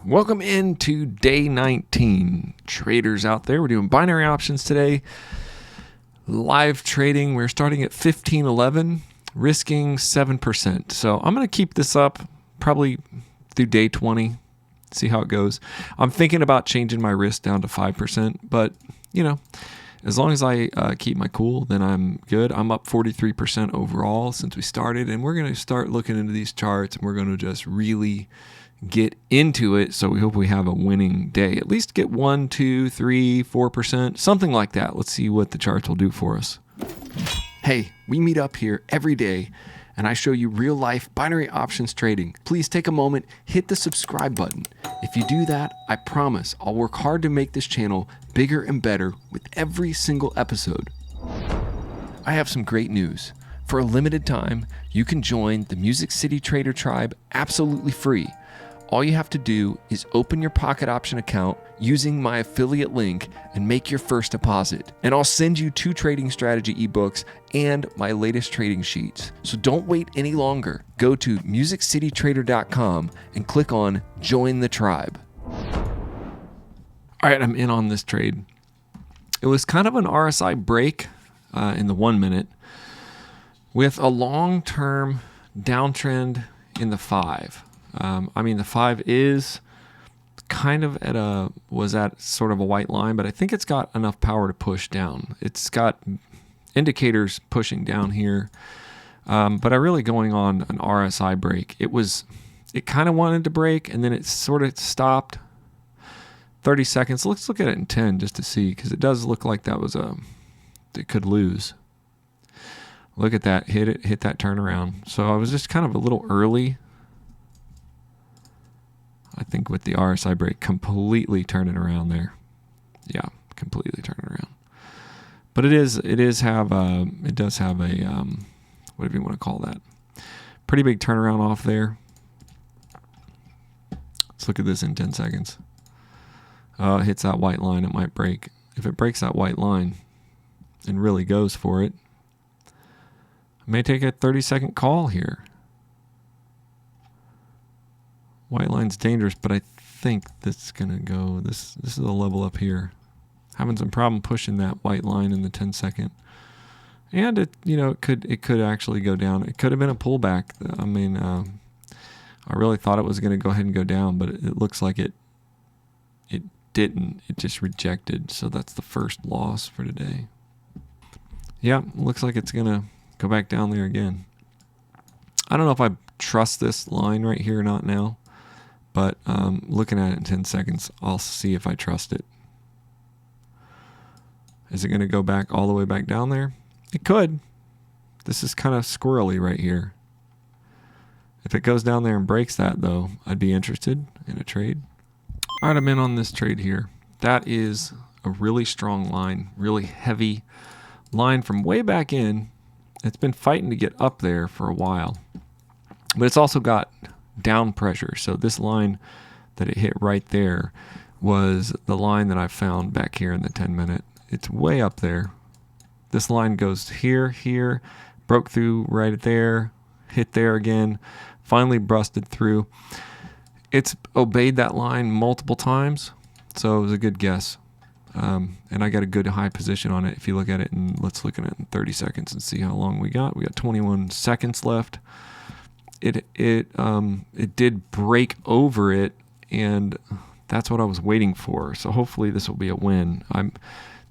Welcome into day 19. Traders out there, we're doing binary options today. Live trading, we're starting at 15.11, risking 7%. So I'm going to keep this up probably through day 20, see how it goes. I'm thinking about changing my risk down to 5%, but as long as I keep my cool, then I'm good. I'm up 43% overall since we started, and we're going to start looking into these charts, and we're going to just really get into it. So we hope we have a winning day. At least get 1, 2, 3, 4%, something like that. Let's see what the charts will do for us. Hey, we meet up here every day, and I show you real-life binary options trading. Please take a moment, hit the subscribe button. If you do that, I promise I'll work hard to make this channel bigger and better with every single episode. I have some great news. For a limited time, you can join the Music City Trader Tribe absolutely free. All you have to do is open your pocket option account using my affiliate link and make your first deposit. And I'll send you 2 trading strategy ebooks and my latest trading sheets. So don't wait any longer. Go to musiccitytrader.com and click on Join the Tribe. All right, I'm in on this trade. It was kind of an RSI break in the 1 minute with a long-term downtrend in the 5. The 5 is kind of was at sort of a white line, but I think it's got enough power to push down. It's got indicators pushing down here, but I'm really going on an RSI break. It kind of wanted to break, and then it sort of stopped. 30 seconds. Let's look at it in 10 just to see, because it does look like that was it could lose. Look at that, hit that turnaround. So I was just kind of a little early. I think with the RSI break, completely turning around there. Yeah, completely turning around. But it does have a whatever you want to call that, pretty big turnaround off there. Let's look at this in 10 seconds. It hits that white line, it might break. If it breaks that white line and really goes for it, I may take a 30-second call here. White line's dangerous, but I think this is gonna go. This is a level up here. Having some problem pushing that white line in the 10-second, and it could actually go down. It could have been a pullback. I really thought it was gonna go ahead and go down, but it looks like it didn't. It just rejected. So that's the first loss for today. Yeah, looks like it's gonna go back down there again. I don't know if I trust this line right here or not now. But looking at it in 10 seconds, I'll see if I trust it. Is it going to go back all the way back down there? It could. This is kind of squirrely right here. If it goes down there and breaks that, though, I'd be interested in a trade. All right, I'm in on this trade here. That is a really strong line, really heavy line from way back in. It's been fighting to get up there for a while. But it's also got down pressure. So this line that it hit right there was the line that I found back here in the 10-minute. It's way up there. This line goes here, broke through right there, hit there again, finally busted through. It's obeyed that line multiple times, so it was a good guess. And I got a good high position on it. If you look at it, and let's look at it in 30 seconds and see how long we got. We got 21 seconds left. It did break over it, and that's what I was waiting for. So hopefully this will be a win.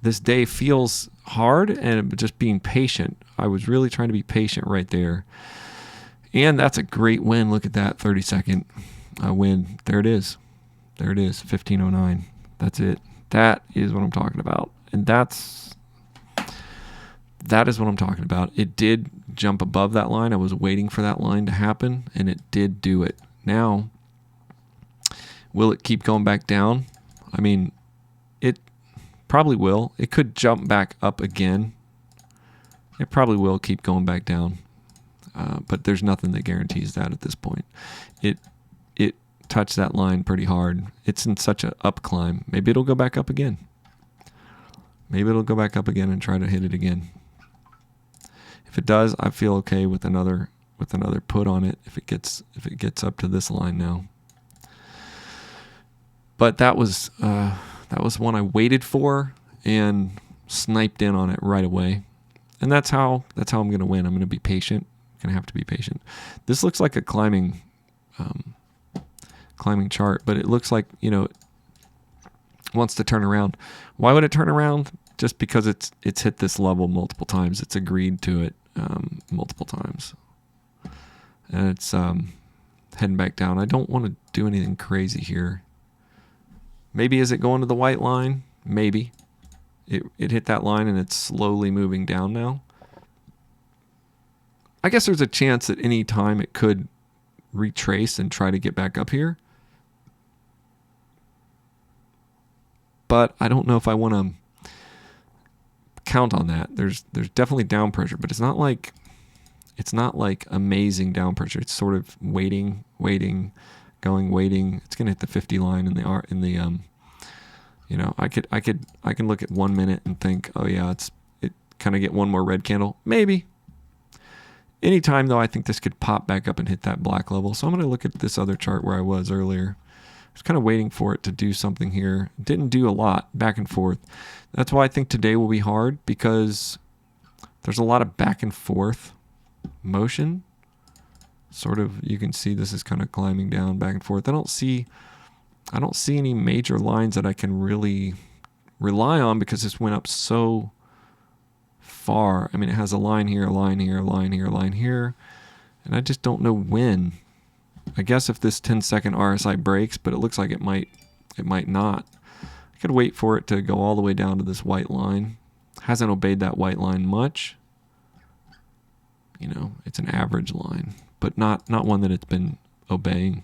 This day feels hard, and just being patient. I was really trying to be patient right there, and that's a great win. Look at that 30-second win. There it is. 15.09. That's it. That is what I'm talking about, and that is what I'm talking about. It did jump above that line. I was waiting for that line to happen, and it did do it. Now, will it keep going back down? It probably will. It could jump back up again. It probably will keep going back down, but there's nothing that guarantees that at this point. It touched that line pretty hard. It's in such an up climb. Maybe it'll go back up again. Maybe it'll go back up again and try to hit it again. If it does, I feel okay with another put on it if it gets up to this line now. But that was one I waited for and sniped in on it right away. And that's how I'm going to win. I'm going to be patient. I'm going to have to be patient. This looks like a climbing chart, but it looks like, you know, it wants to turn around. Why would it turn around? Just because it's hit this level multiple times. It's agreed to it multiple times. And it's heading back down. I don't want to do anything crazy here. Maybe is it going to the white line? Maybe. It hit that line and it's slowly moving down now. I guess there's a chance at any time it could retrace and try to get back up here. But I don't know if I want to count on that. There's definitely down pressure, but it's not like amazing down pressure. It's sort of waiting, going, waiting. It's going to hit the 50 line in the you know, I can look at 1 minute and think, oh yeah, it kind of get one more red candle. Maybe. Anytime though, I think this could pop back up and hit that black level. So I'm going to look at this other chart where I was earlier. I was kind of waiting for it to do something here. It didn't do a lot, back and forth. That's why I think today will be hard, because there's a lot of back and forth motion. Sort of, you can see this is kind of climbing down back and forth. I don't see any major lines that I can really rely on, because this went up so far. I mean, it has a line here, a line here, a line here, a line here, and I just don't know when. I guess if this 10-second RSI breaks, but it looks like it might not. I could wait for it to go all the way down to this white line. Hasn't obeyed that white line much. You know, it's an average line, but not one that it's been obeying.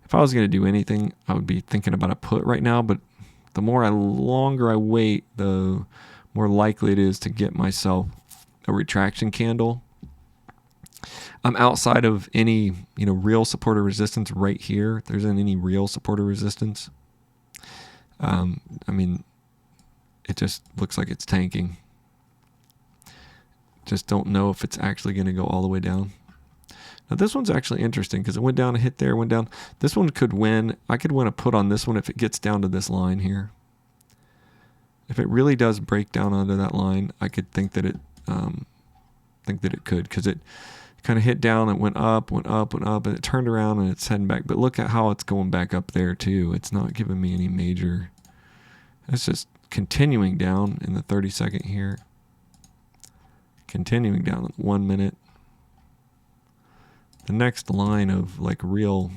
If I was going to do anything, I would be thinking about a put right now, but the longer I wait, the more likely it is to get myself a retraction candle. I'm outside of any, you know, real support or resistance right here. There isn't any real support or resistance. I mean, it just looks like it's tanking. Just don't know if it's actually going to go all the way down. Now this one's actually interesting because it went down, hit there, went down. This one could win. I could win a put on this one if it gets down to this line here. If it really does break down under that line, I could think that it could, because it kind of hit down, it went up, and it turned around and it's heading back. But look at how it's going back up there too. It's not giving me any major. It's just continuing down in the 30-second here. Continuing down in 1 minute. The next line of like real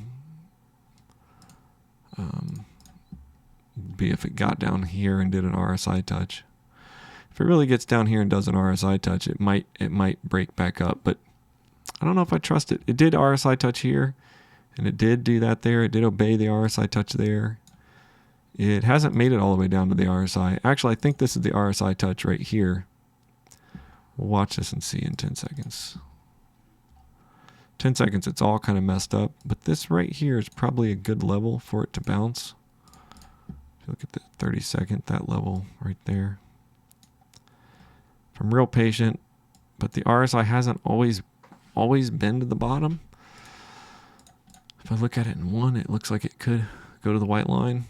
be if it got down here and did an RSI touch. If it really gets down here and does an RSI touch, it might break back up, but I don't know if I trust it. It did RSI touch here, and it did do that there. It did obey the RSI touch there. It hasn't made it all the way down to the RSI. Actually, I think this is the RSI touch right here. We'll watch this and see in 10 seconds. 10 seconds, it's all kind of messed up, but this right here is probably a good level for it to bounce. If you look at the 30-second, that level right there. If I'm real patient, but the RSI hasn't always been to the bottom. If I look at it in one, it looks like it could go to the white line.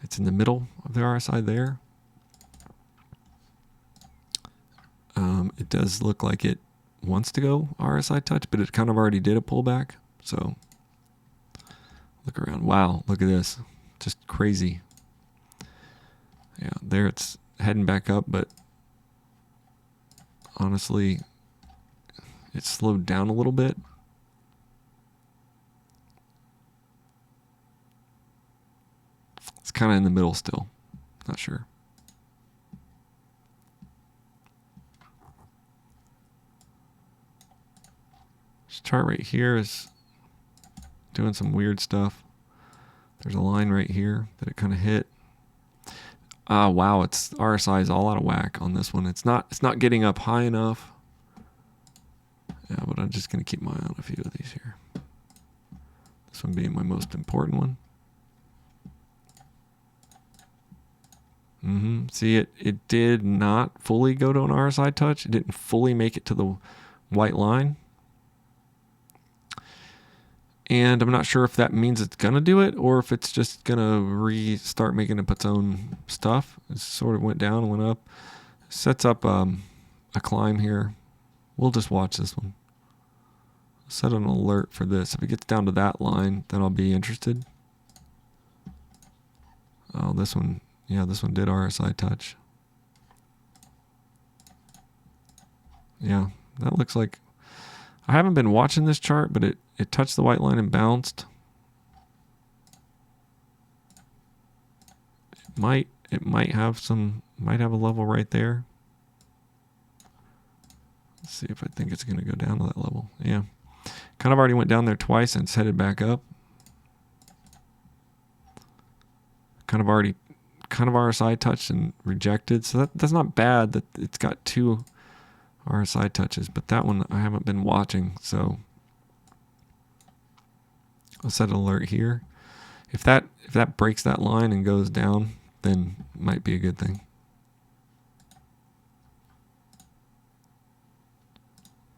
It's in the middle of the RSI there. It does look like it wants to go RSI touch, but it kind of already did a pullback. So look around. Wow, look at this. Just crazy. Yeah, there it's heading back up, but honestly, it slowed down a little bit. It's kind of in the middle still. Not sure. This chart right here is doing some weird stuff. There's a line right here that it kind of hit. Wow, its RSI is all out of whack on this one. It's not getting up high enough. Yeah, but I'm just going to keep my eye on a few of these here. This one being my most important one. See, it did not fully go to an RSI touch. It didn't fully make it to the white line. And I'm not sure if that means it's going to do it or if it's just going to restart making up its own stuff. It sort of went down and went up. Sets up a climb here. We'll just watch this one. Set an alert for this. If it gets down to that line, then I'll be interested. Oh, this one. Yeah, this one did RSI touch. Yeah, that looks like... I haven't been watching this chart, but it touched the white line and bounced. It might have a level right there. Let's see if I think it's going to go down to that level. Yeah. Kind of already went down there twice and it's headed back up. Kind of RSI touched and rejected. So that's not bad that it's got two RSI touches, but that one I haven't been watching, so I'll set an alert here. If that breaks that line and goes down, then it might be a good thing.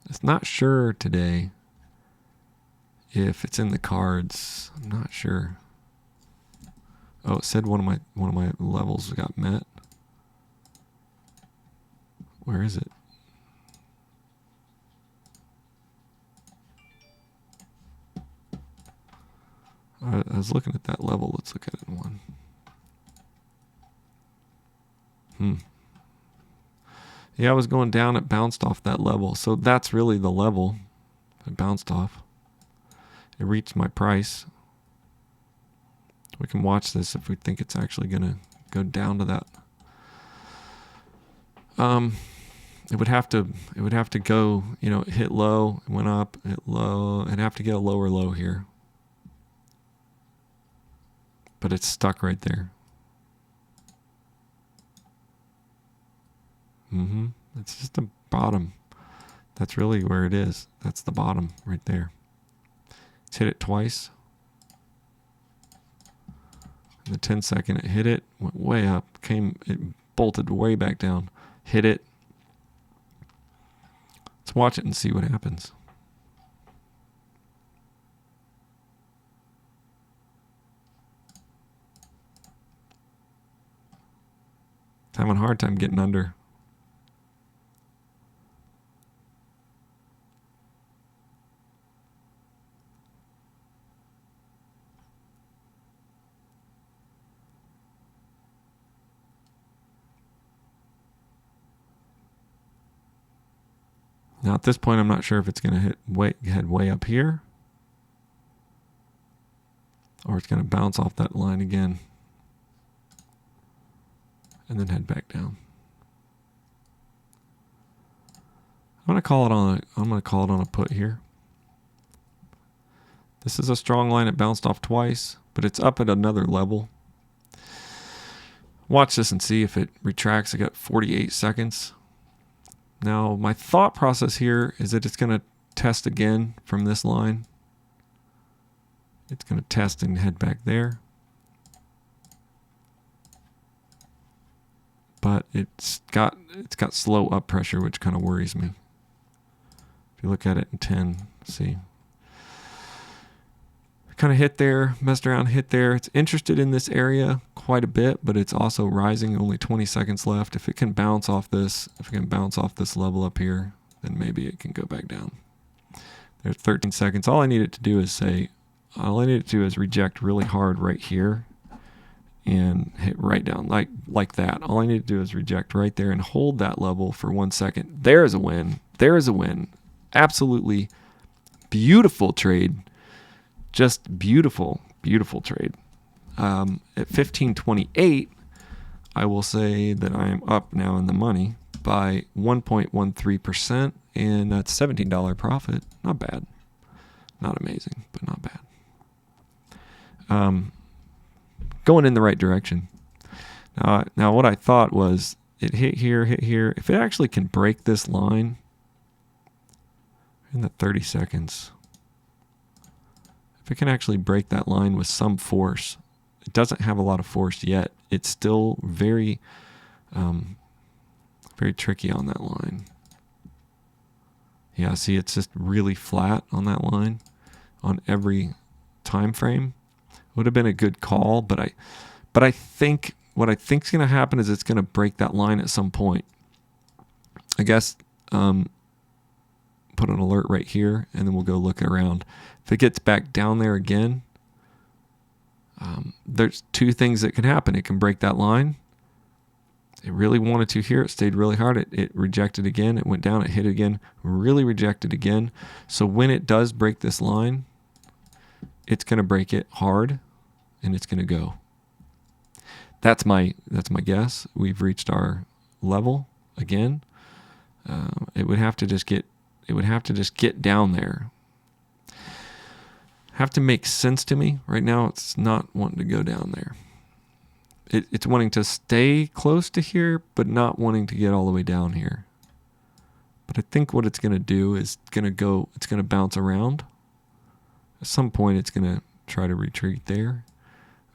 It's not sure today if it's in the cards. I'm not sure. Oh, it said one of my levels got met. Where is it? I was looking at that level. Let's look at it in one. Yeah, I was going down. It bounced off that level. So that's really the level. It bounced off. It reached my price. We can watch this if we think it's actually going to go down to that. It would have to go, hit low, it went up, hit low, and have to get a lower low here. But it's stuck right there. It's just the bottom. That's really where it is. That's the bottom right there. It's hit it twice. In the 10-second, it hit it, went way up, it bolted way back down, hit it. Let's watch it and see what happens. It's having a hard time getting under. Now at this point, I'm not sure if it's going to head way up here or it's going to bounce off that line again and then head back down. I'm going to call it on a put here. This is a strong line. It bounced off twice, but it's up at another level. Watch this and see if it retracts. I got 48 seconds. Now, my thought process here is that it's going to test again from this line. It's going to test and head back there. But it's got slow up pressure, which kind of worries me. If you look at it in 10, see. Kind of hit there, messed around, hit there. It's interested in this area quite a bit, but it's also rising. Only 20 seconds left. If it can bounce off this, level up here, then maybe it can go back down. There's 13 seconds. All I need it to do is reject really hard right here and hit right down like that. All I need to do is reject right there and hold that level for 1 second. There's a win. There is a win. Absolutely beautiful trade. Just beautiful, beautiful trade. At 1528, I will say that I am up now in the money by 1.13%, and that's $17 profit. Not bad. Not amazing, but not bad. Going in the right direction. Now what I thought was it hit here. If it actually can break this line in the 30 seconds, if it can actually break that line with some force, it doesn't have a lot of force yet. It's still very, very tricky on that line. Yeah, see, it's just really flat on that line. on every time frame. Would have been a good call, but I think what I think is going to happen is it's going to break that line at some point. I guess put an alert right here, and then we'll go look around. If it gets back down there again, there's two things that can happen. It can break that line. It really wanted to here. It stayed really hard. It rejected again. It went down. It hit again. Really rejected again. So when it does break this line, it's going to break it hard, and it's going to go. That's my guess. We've reached our level again. It would have to just get down there. Have to make sense to me. Right now, it's not wanting to go down there. It's wanting to stay close to here, but not wanting to get all the way down here. But I think what it's going to do is it's going to bounce around. At some point, it's going to try to retreat there.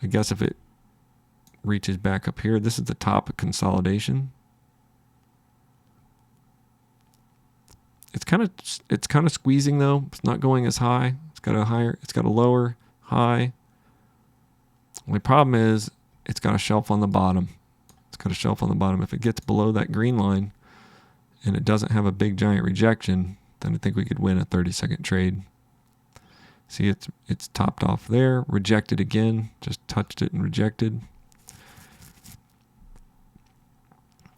I guess if it reaches back up here, this is the top of consolidation. It's kind of squeezing though. It's not going as high. It's got a lower high. Only problem is it's got a shelf on the bottom. If it gets below that green line and it doesn't have a big giant rejection, then I think we could win a 30-second trade. See, it's topped off there, rejected again, just touched it and rejected.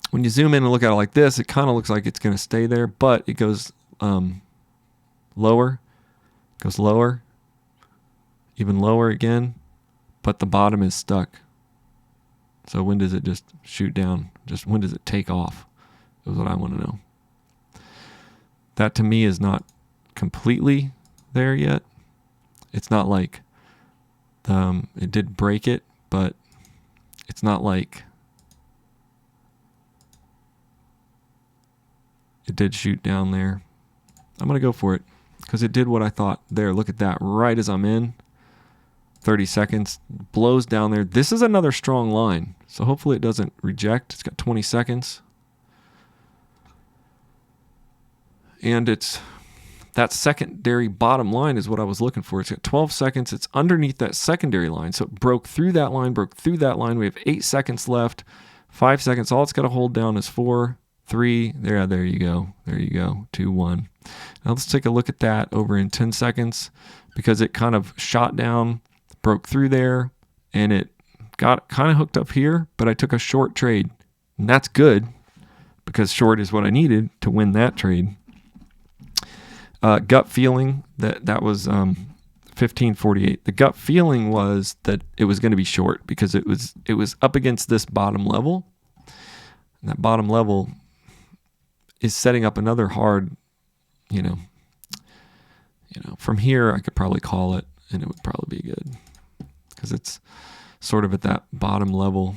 When you zoom in and look at it like this, it kind of looks like it's going to stay there, but it goes lower, even lower again, but the bottom is stuck. So when does it just shoot down? Just when does it take off? Is what I want to know. That to me is not completely there yet. It's not like it did break it, but it's not like it did shoot down there. I'm going to go for it because it did what I thought there. Look at that. Right as I'm in, 30 seconds, blows down there. This is another strong line, so hopefully it doesn't reject. It's got 20 seconds. And that secondary bottom line is what I was looking for. It's got 12 seconds. It's underneath that secondary line. So it broke through that line. We have 8 seconds left, 5 seconds. All it's got to hold down is 4, 3. There you go. 2, 1. Now let's take a look at that over in 10 seconds because it kind of shot down, broke through there, and it got kind of hooked up here, but I took a short trade. And that's good because short is what I needed to win that trade. Gut feeling that was 1548. The gut feeling was that it was going to be short because it was up against this bottom level. And that bottom level is setting up another hard, from here I could probably call it and it would probably be good because it's sort of at that bottom level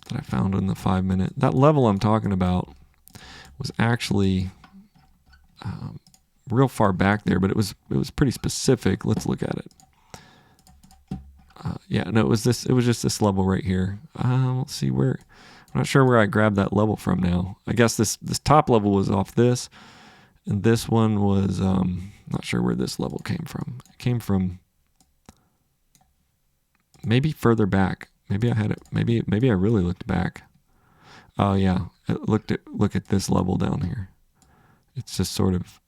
that I found in the 5 minute. That level I'm talking about was actually real far back there, but it was pretty specific. Let's look at it. It was just this level right here. Let's see where. I'm not sure where I grabbed that level from now. I guess this top level was off this, and this one was not sure where this level came from. It came from maybe further back. Maybe I had it. Maybe I really looked back. Oh yeah, look at this level down here. It's just sort of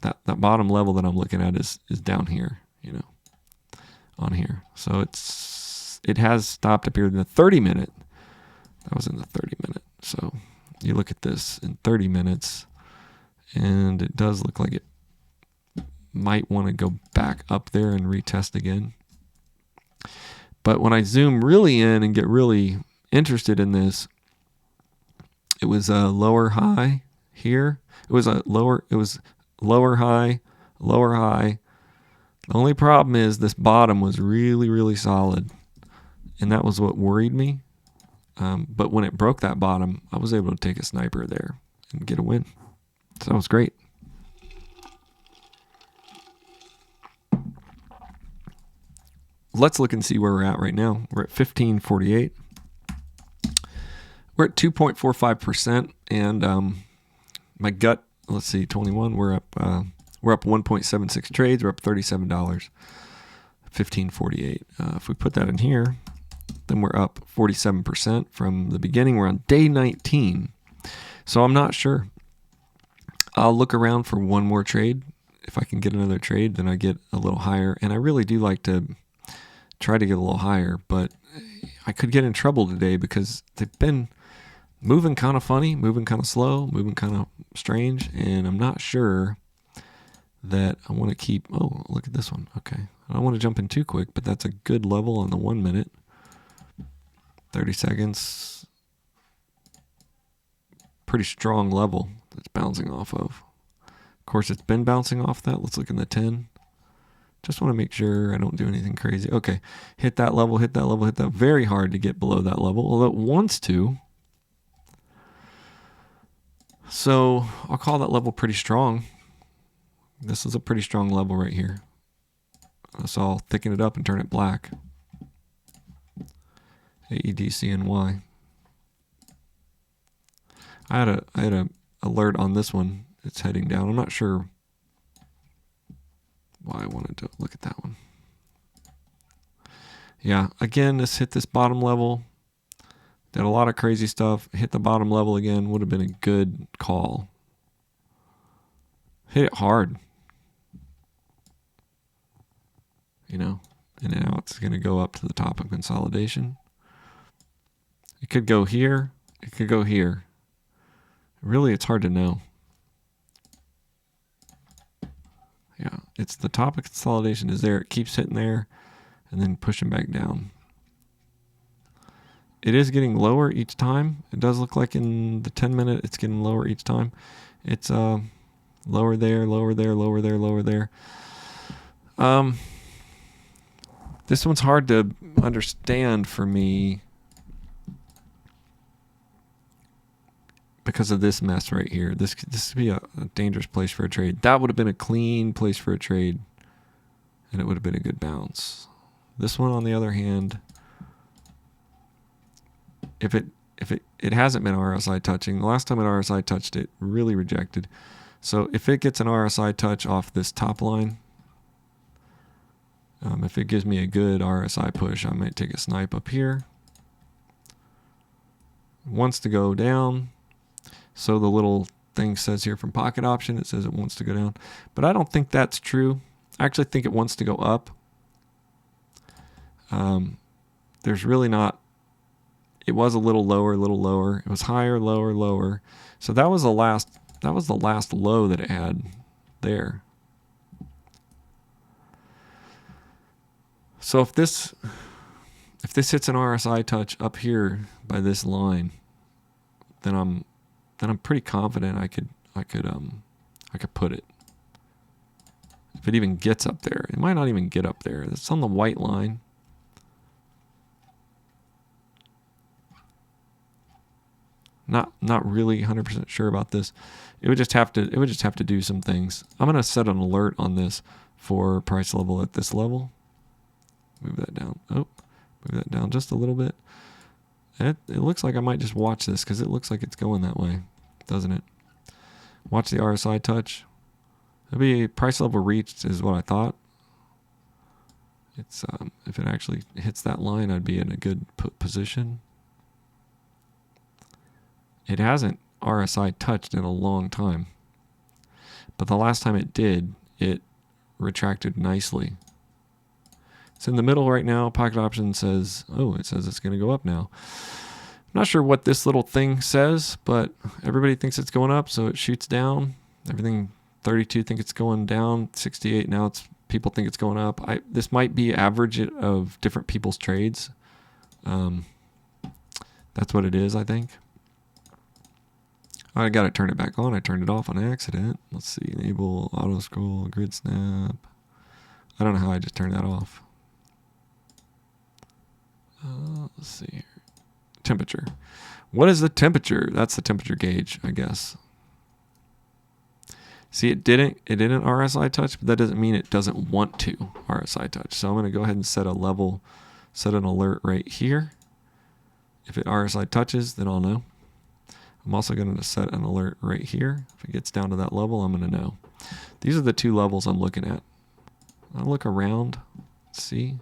that bottom level that I'm looking at is down here, on here. So it has stopped up here in the 30 minute. That was in the 30 minute. So you look at this in 30 minutes, and it does look like it might want to go back up there and retest again. But when I zoom really in and get really interested in this, it was a lower high here. It was lower high. The only problem is this bottom was really, really solid, and that was what worried me. But when it broke that bottom, I was able to take a sniper there and get a win. So that was great. Let's look and see where we're at right now. We're at 1548. We're at 2.45%, and my gut. Let's see, 21. We're We're up 1.76 trades. We're up $37, 15.48. If we put that in here, then we're up 47% from the beginning. We're on day 19. So I'm not sure. I'll look around for one more trade. If I can get another trade, then I get a little higher. And I really do like to try to get a little higher, but I could get in trouble today because they've been moving kind of funny, moving kind of slow, moving kind of strange, and I'm not sure that I want to keep. Oh, look at this one. Okay. I don't want to jump in too quick, but that's a good level on the 1 minute. 30 seconds. Pretty strong level that's bouncing off of. Of course, it's been bouncing off that. Let's look in the 10. Just want to make sure I don't do anything crazy. Okay. Hit that level, hit that level, hit that. Very hard to get below that level, although it wants to. So I'll call that level pretty strong. This is a pretty strong level right here. So I'll thicken it up and turn it black. AEDCNY. I had a alert on this one. It's heading down. I'm not sure why I wanted to look at that one. Yeah, again, this hit this bottom level. Did a lot of crazy stuff. Hit the bottom level again. Would have been a good call. Hit it hard. You know, and now it's going to go up to the top of consolidation. It could go here. It could go here. Really, it's hard to know. Yeah, it's the top of consolidation is there. It keeps hitting there and then pushing back down. It is getting lower each time. It does look like in the 10 minute, it's getting lower each time. It's lower there, lower there, lower there, lower there. This one's hard to understand for me because of this mess right here. This would be a dangerous place for a trade. That would have been a clean place for a trade, and it would have been a good bounce. This one, on the other hand, if it hasn't been RSI touching, the last time an RSI touched it, really rejected. So if it gets an RSI touch off this top line, if it gives me a good RSI push, I might take a snipe up here. It wants to go down. So the little thing says here from pocket option, it says it wants to go down. But I don't think that's true. I actually think it wants to go up. There's really not. It was a little lower, a little lower. It was higher, lower, lower. So that was the last low that it had there. So if this hits an RSI touch up here by this line, then I'm pretty confident I could put it. If it even gets up there, it might not even get up there. It's on the white line. Not really 100% sure about this. It would just have to do some things. I'm gonna set an alert on this for price level at this level. Move that down. Oh, move that down just a little bit. It looks like I might just watch this because it looks like it's going that way, doesn't it? Watch the RSI touch. It'll be price level reached is what I thought. It's if it actually hits that line, I'd be in a good position. It hasn't RSI touched in a long time. But the last time it did, it retracted nicely. It's in the middle right now. Pocket option says, it says it's going to go up now. I'm not sure what this little thing says, but everybody thinks it's going up, so it shoots down. Everything 32 think it's going down. 68 now people think it's going up. This might be average of different people's trades. That's what it is, I think. I got to turn it back on. I turned it off on accident. Let's see. Enable auto scroll, grid snap. I don't know how I just turned that off. Let's see here. Temperature. What is the temperature? That's the temperature gauge, I guess. See, it didn't RSI touch, but that doesn't mean it doesn't want to RSI touch. So I'm going to go ahead and set an alert right here. If it RSI touches, then I'll know. I'm also going to set an alert right here. If it gets down to that level, I'm going to know. These are the two levels I'm looking at. I'll look around, see.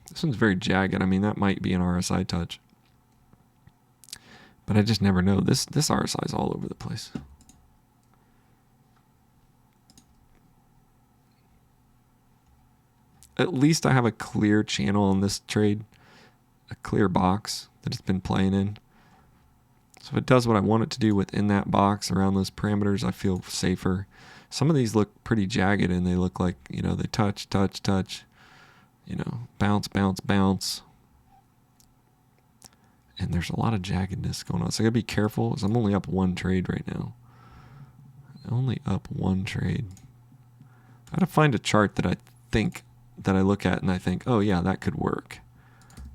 This one's very jagged. I mean, that might be an RSI touch. But I just never know. This RSI is all over the place. At least I have a clear channel on this trade, a clear box that it's been playing in. So if it does what I want it to do within that box around those parameters, I feel safer. Some of these look pretty jagged and they look like, you know, they touch, you know, bounce, bounce, bounce. And there's a lot of jaggedness going on. So I gotta be careful because I'm only up one trade right now. Only up one trade. I gotta find a chart that I think, that I look at and I think, oh yeah, that could work.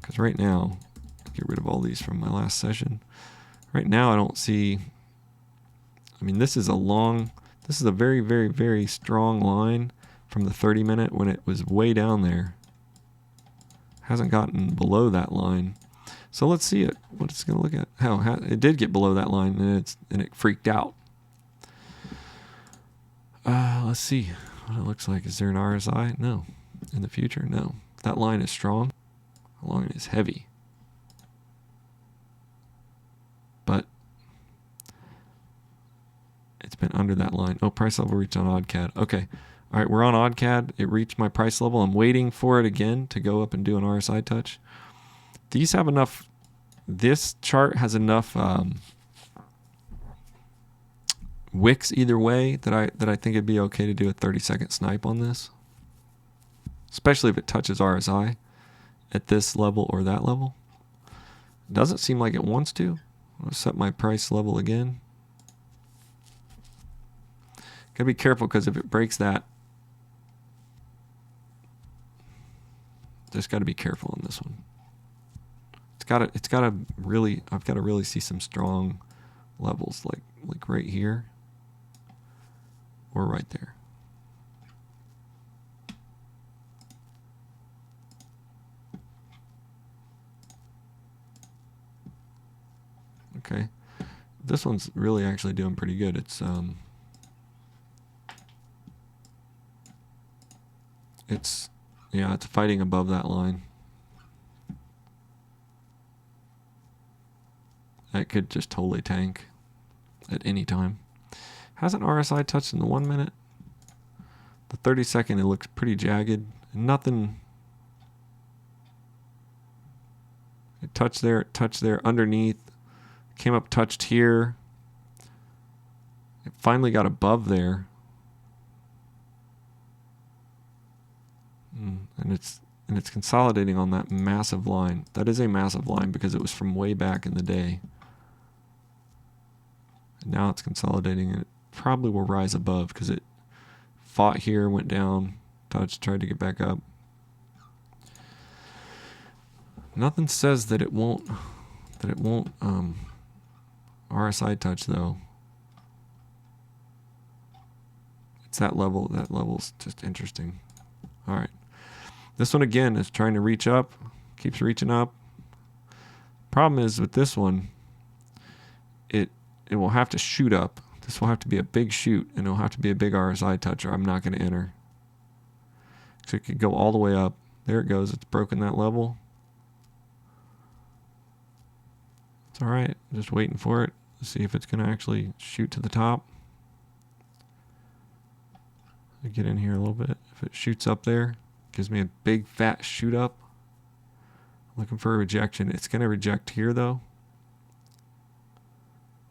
Because right now, get rid of all these from my last session. Right now I don't see, I mean, this is a very, very, very strong line from the 30-minute when it was way down there. Hasn't gotten below that line. So let's see what it's going to look at. How it did get below that line and it freaked out. Let's see what it looks like. Is there an RSI? No. In the future? No. That line is strong. The line is heavy. But it's been under that line. Oh, price level reached on OddCAD. Okay. All right, we're on OddCAD. It reached my price level. I'm waiting for it again to go up and do an RSI touch. These have enough, this chart has enough wicks either way that I think it'd be okay to do a 30-second snipe on this. Especially if it touches RSI at this level or that level. It doesn't seem like it wants to. I'll set my price level again. Gotta be careful because if it breaks that, just gotta be careful on this one. It's gotta really, I've gotta really see some strong levels like right here or right there. Okay, this one's really actually doing pretty good. It's fighting above that line. That could just totally tank at any time. Hasn't RSI touched in the 1 minute? The 30-second, it looks pretty jagged. Nothing. It touched there, underneath. Came up, touched here. It finally got above there. And it's consolidating on that massive line. That is a massive line because it was from way back in the day. And now it's consolidating and it probably will rise above because it fought here, went down, touched, tried to get back up. Nothing says that it won't RSI touch though. It's that level. That level's just interesting. All right. This one again is trying to reach up, keeps reaching up. Problem is with this one, it will have to shoot up. This will have to be a big shoot, and it'll have to be a big RSI touch, or I'm not going to enter. So it could go all the way up. There it goes. It's broken that level. It's all right. Just waiting for it. Let's see if it's going to actually shoot to the top. I get in here a little bit. If it shoots up there, gives me a big fat shoot up. Looking for a rejection. It's going to reject here though.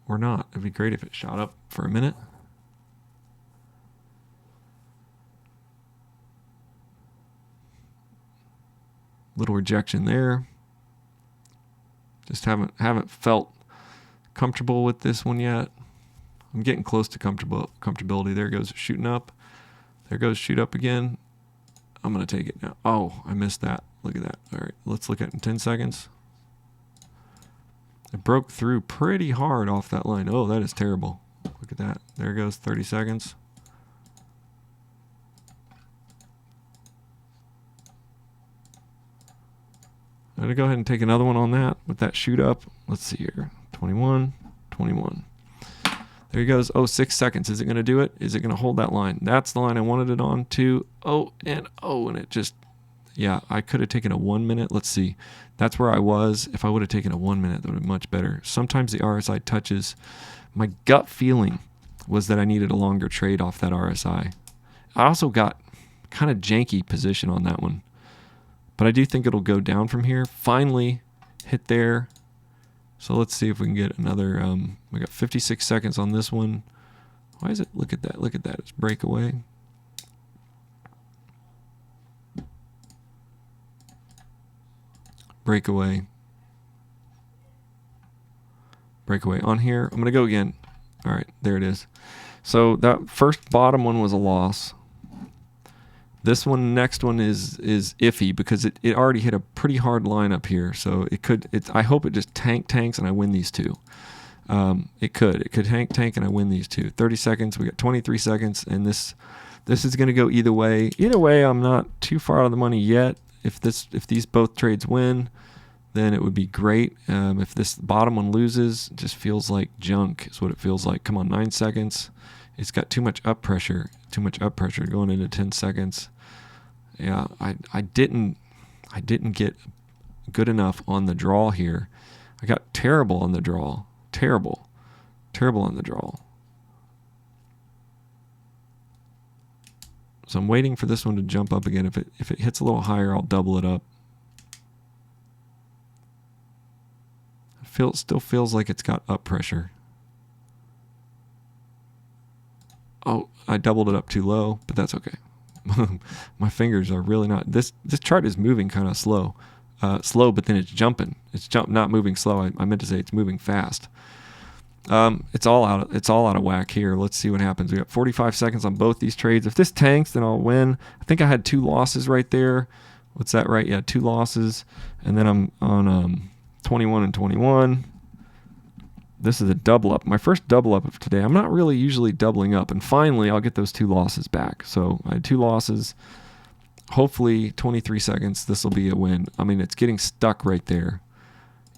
Or not. It'd be great if it shot up for a minute. Little rejection there. Just haven't felt comfortable with this one yet. I'm getting close to comfortability. There it goes, shooting up. There goes, shoot up again. I'm going to take it now. Oh, I missed that. Look at that. All right, let's look at it in 10 seconds. It broke through pretty hard off that line. Oh, that is terrible. Look at that. There goes 30 seconds. I'm going to go ahead and take another one on that with that shoot up. Let's see here. 21, 21. There he goes. Oh, 6 seconds. Is it going to do it? Is it going to hold that line? That's the line I wanted it on to. And it just, yeah, I could have taken a 1 minute. Let's see. That's where I was. If I would have taken a 1 minute, that would have been much better. Sometimes the RSI touches. My gut feeling was that I needed a longer trade off that RSI. I also got kind of janky position on that one. But I do think it'll go down from here. Finally hit there. So let's see if we can get another, we got 56 seconds on this one. Why is it, look at that, it's breakaway. Breakaway on here. I'm going to go again. All right, there it is. So that first bottom one was a loss. This one, next one is iffy because it already hit a pretty hard line up here. So I hope it just tanks and I win these two. It could tank and I win these two. 30 seconds, we got 23 seconds, and this is going to go either way. Either way, I'm not too far out of the money yet. If these both trades win, then it would be great. If this bottom one loses, it just feels like junk is what it feels like. Come on, 9 seconds. It's got too much up pressure going into 10 seconds. Yeah, I didn't get good enough on the draw here. I got terrible on the draw. Terrible on the draw. So I'm waiting for this one to jump up again. If it hits a little higher, I'll double it up. It still feels like it's got up pressure. Oh, I doubled it up too low, but that's okay. My fingers are really not. This chart is moving kind of slow, but then it's jumping. Not moving slow. I meant to say it's moving fast. It's all out of whack here. Let's see what happens. We got 45 seconds on both these trades. If this tanks, then I'll win. I think I had 2 losses right there. What's that, right? Yeah, 2 losses, and then I'm on 21 and 21. This is a double up. My first double up of today. I'm not really usually doubling up. And finally, I'll get those 2 losses back. So I had 2 losses. Hopefully, 23 seconds. This will be a win. I mean, it's getting stuck right there.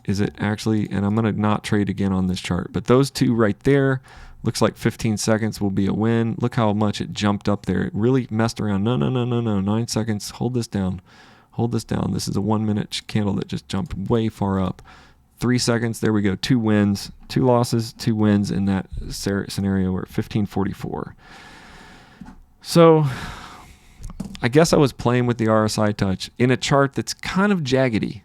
Is it actually? And I'm going to not trade again on this chart. But those 2 right there, looks like 15 seconds will be a win. Look how much it jumped up there. It really messed around. No. 9 seconds. Hold this down. This is a 1 minute candle that just jumped way far up. 3 seconds, there we go. 2 wins, 2 losses, 2 wins in that scenario. We're at 1544. So I guess I was playing with the RSI touch in a chart that's kind of jaggedy.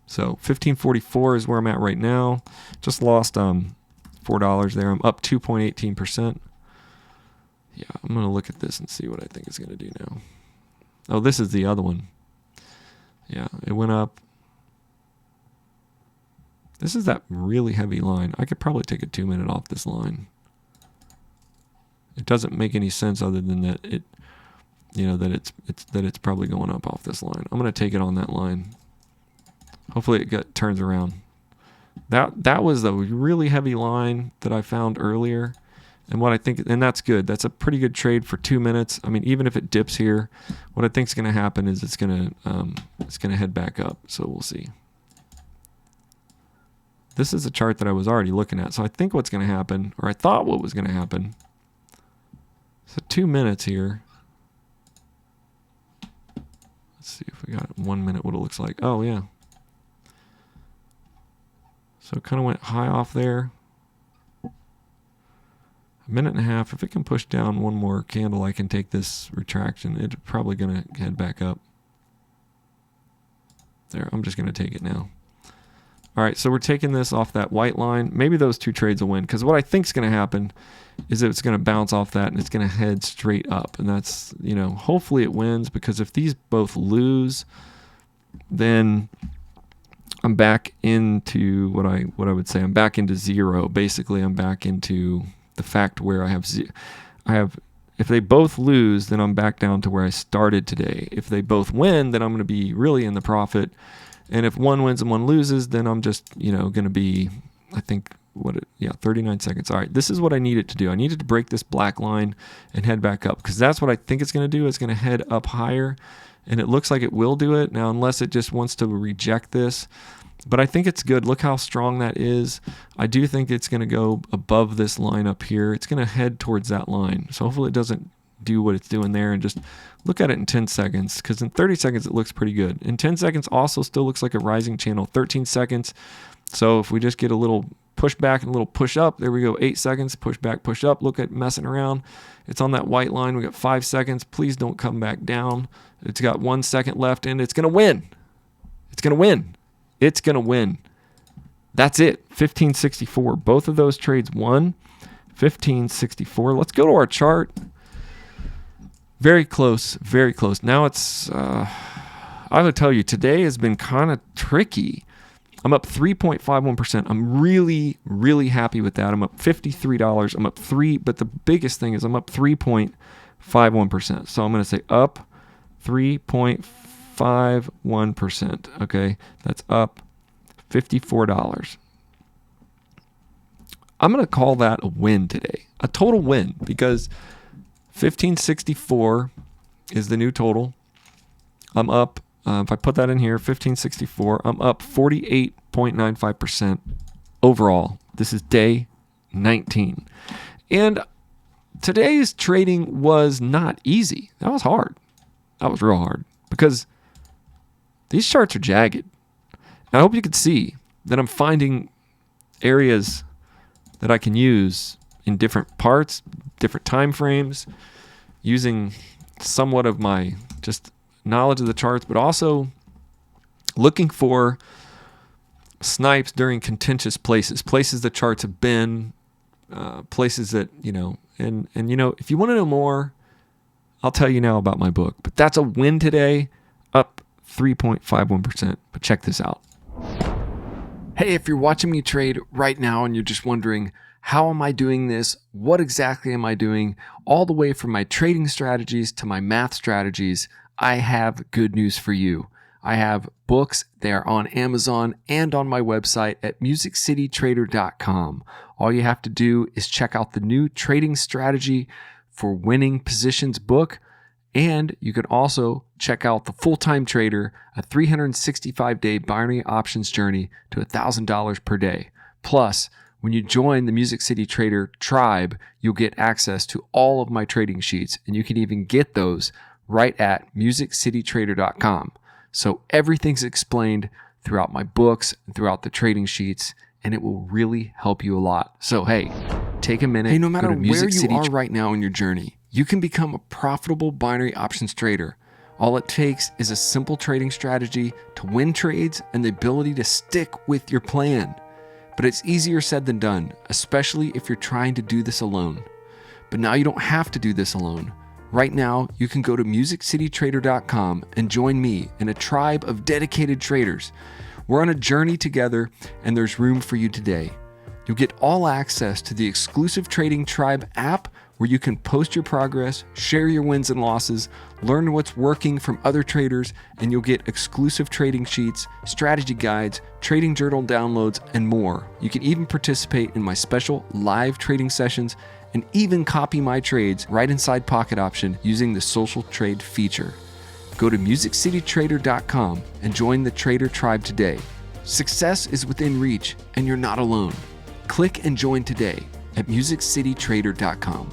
So 1544 is where I'm at right now. Just lost $4 there. I'm up 2.18%. Yeah, I'm going to look at this and see what I think it's going to do now. Oh, this is the other one. Yeah, it went up. This is that really heavy line. I could probably take a 2 minute off this line. It doesn't make any sense other than that it's probably going up off this line. I'm going to take it on that line. Hopefully it turns around. That was the really heavy line that I found earlier, and that's good. That's a pretty good trade for 2 minutes. I mean, even if it dips here, what I think is going to happen is it's going to head back up. So we'll see. This is a chart that I was already looking at. So I think what's going to happen, or I thought what was going to happen. So 2 minutes here. Let's see if we got 1 minute what it looks like. Oh, yeah. So it kind of went high off there. A minute and a half. If it can push down one more candle, I can take this retraction. It's probably going to head back up. There, I'm just going to take it now. All right, so we're taking this off that white line. Maybe those 2 trades will win, because what I think is going to happen is that it's going to bounce off that and it's going to head straight up. And that's, hopefully it wins, because if these both lose, then I'm back into what I would say. I'm back into zero. Basically, I'm back into the fact where if they both lose, then I'm back down to where I started today. If they both win, then I'm going to be really in the profit. And if one wins and one loses, then I'm just, going to be, I think, 39 seconds. All right, this is what I needed to do. I needed to break this black line and head back up, because that's what I think it's going to do. It's going to head up higher, and it looks like it will do it. Now, unless it just wants to reject this, but I think it's good. Look how strong that is. I do think it's going to go above this line up here. It's going to head towards that line. So hopefully it doesn't do what it's doing there, and just look at it in 10 seconds, because in 30 seconds it looks pretty good. In 10 seconds also still looks like a rising channel. 13 seconds. So if we just get a little push back and a little push up, there we go. 8 seconds, push back, push up. Look at messing around. It's on that white line. We got 5 seconds. Please don't come back down. It's got 1 second left, and it's going to win. It's going to win. It's going to win. That's it. 1564. Both of those trades won. 1564. Let's go to our chart. Very close. Very close. Now it's, I would tell you, today has been kind of tricky. I'm up 3.51%. I'm really, really happy with that. I'm up $53. I'm up but the biggest thing is I'm up 3.51%. So I'm going to say up 3.51%. Okay. That's up $54. I'm going to call that a win today, a total win, because 1564 is the new total. I'm up. If I put that in here, 1564, I'm up 48.95% overall. This is day 19. And today's trading was not easy. That was hard. That was real hard, because these charts are jagged. And I hope you could see that I'm finding areas that I can use in different parts, different time frames, using somewhat of my just knowledge of the charts, but also looking for snipes during contentious places the charts have been, places that, and if you want to know more, I'll tell you now about my book. But that's a win today, up 3.51%. But check this out. Hey, if you're watching me trade right now and you're just wondering, how am I doing this? What exactly am I doing? All the way from my trading strategies to my math strategies, I have good news for you. I have books. They are on Amazon and on my website at MusicCityTrader.com. All you have to do is check out the new trading strategy for winning positions book. And you can also check out the Full-Time Trader, a 365-day binary options journey to $1,000 per day. Plus, when you join the Music City Trader tribe, you'll get access to all of my trading sheets, and you can even get those right at MusicCityTrader.com. So everything's explained throughout my books and throughout the trading sheets, and it will really help you a lot. So hey, take a minute. Hey, no matter where you are right now in your journey, you can become a profitable binary options trader. All it takes is a simple trading strategy to win trades and the ability to stick with your plan. But it's easier said than done, especially if you're trying to do this alone. But now you don't have to do this alone. Right now, you can go to MusicCityTrader.com and join me in a tribe of dedicated traders. We're on a journey together, and there's room for you today. You'll get all access to the exclusive Trading Tribe app, where you can post your progress, share your wins and losses, learn what's working from other traders, and you'll get exclusive trading sheets, strategy guides, trading journal downloads, and more. You can even participate in my special live trading sessions and even copy my trades right inside Pocket Option using the social trade feature. Go to MusicCityTrader.com and join the Trader Tribe today. Success is within reach, and you're not alone. Click and join today at MusicCityTrader.com.